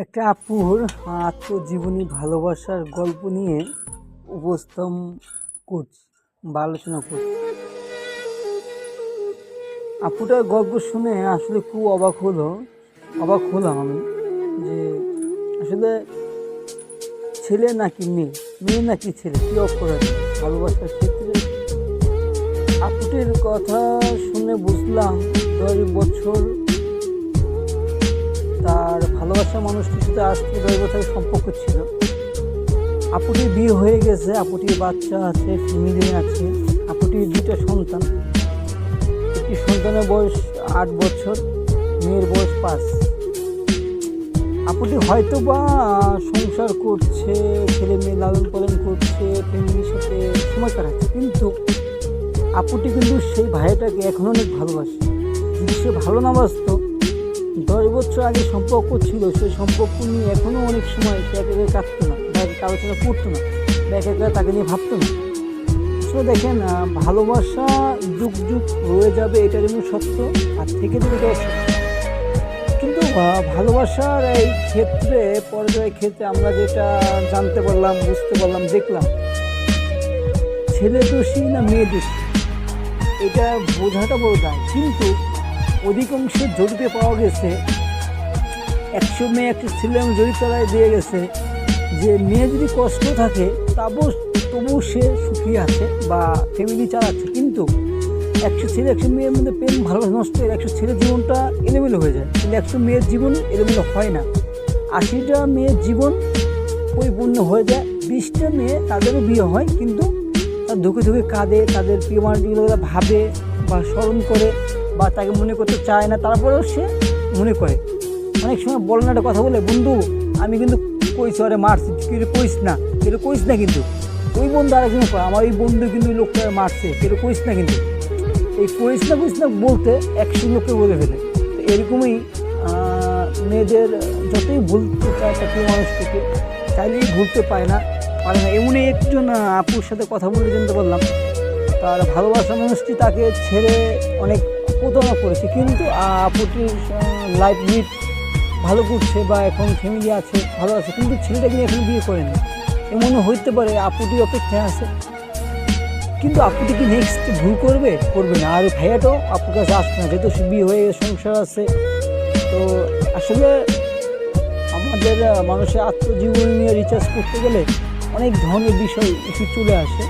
একটা আপুর আত্মজীবনী ভালোবাসার গল্প নিয়ে উপস্থাপন করছি বা আলোচনা করছি। আপুটার গল্প শুনে আসলে খুব অবাক হলাম আমি যে আসলে ছেলে নাকি মেয়ে, মেয়ে নাকি ছেলে, কী অপরাধ ভালোবাসার ক্ষেত্রে। আপুটির কথা শুনে বুঝলাম 10 বছর তার ভালোবাসা মানুষটির সাথে আজ থেকে 10 বছরের সম্পর্ক ছিল। আপুটির বিয়ে হয়ে গেছে, আপুটির বাচ্চা আছে, ফ্যামিলি আছে। আপুটির 2টা সন্তান, একটি সন্তানের বয়স 8 বছর, মেয়ের বয়স 5। আপুটি হয়তো বা সংসার করছে, ছেলে মেয়ে লালন পালন করছে, ফ্যামিলির সাথে সময় কাটাচ্ছে, কিন্তু আপুটি কিন্তু সেই ভাইটাকে এখন অনেক ভালোবাসে। যদি সে ভালো না বাসতো, 10 বছর আগে সম্পর্ক ছিল, সেই সম্পর্ক নিয়ে এখনও অনেক সময় সে একে কাটতো না, বা একে আলোচনা করতো না, বা একে তাকে নিয়ে ভাবতো না। আসলে দেখেন, ভালোবাসা যুগ যুগ রয়ে যাবে, এটা যেমন সত্য, আর থেকে যাবে এটাও সত্য। কিন্তু ভালোবাসার এই ক্ষেত্রে, পর্যায়ের ক্ষেত্রে আমরা যেটা জানতে পারলাম, বুঝতে পারলাম, দেখলাম, ছেলে দোষী না মেয়ে দোষী এটা বোঝাটা বড় দায়। কিন্তু অধিকাংশ জরিপে পাওয়া গেছে 100 মেয়ে 100 ছেলে জরিপে দিয়ে গেছে যে মেয়ে যদি কষ্ট থাকে তবু সে সুখী আছে বা ফ্যামিলি চালাচ্ছে। কিন্তু 100 ছেলে 100 মেয়ের মধ্যে প্রেম ভালোবাসা নষ্ট হয়ে 100 ছেলের জীবনটা এলোমেলো হয়ে যায়, কিন্তু 100 মেয়ের জীবন এলোমেলো হয় না। 80টা মেয়ের জীবন পরিপূর্ণ হয়ে যায়। 20টা মেয়ে তাদেরও বিয়ে হয়, কিন্তু তার ধুকে ধুকে কাঁদে, তাদের প্রিয় মানুষগুলো ভাবে বা স্মরণ করে বা তাকে মনে করতে চায় না, তারপরেও সে মনে করে। অনেক সময় বলে না একটা কথা বলে, বন্ধু আমি কিন্তু কইছি ওরে মারছি, কেউ কইস না, কিন্তু ওই বন্ধু আরেকজন কয় আমার ওই বন্ধু কিন্তু ওই লোকটা মারছে, কেউ কইস না, কিন্তু এই কইস না বলতে 100 লোককে বলে ফেলে। তো এরকমই মেয়েদের যতই ভুলতে চায় তা প্রিয় মানুষ থেকে চাইলেই ভুলতে পারে না। এমনই একজন আপুর সাথে কথা বলে জানতে পারলাম তার ভালোবাসা মানুষটি তাকে ছেড়ে অনেক প্রতারণা করেছে, কিন্তু আপুটির লাইফ লিড ভালো করছে বা এখন ফ্যামিলি আছে, ভালো আছে, কিন্তু ছেলেটাকে নিয়ে এখন বিয়ে করেনি। এমনও হইতে পারে আপুটি অপেক্ষায় আছে, কিন্তু আপুটি কি নেক্সট ভুল করবে না, আর ভাইয়াটাও আপুর কাছে আসবে না, যেহেতু সে বিয়ে হয়ে সংসার আছে। তো আসলে আমাদের মানুষের আত্মজীবনী নিয়ে রিসার্চ করতে গেলে অনেক ধরনের বিষয় চলে আসে।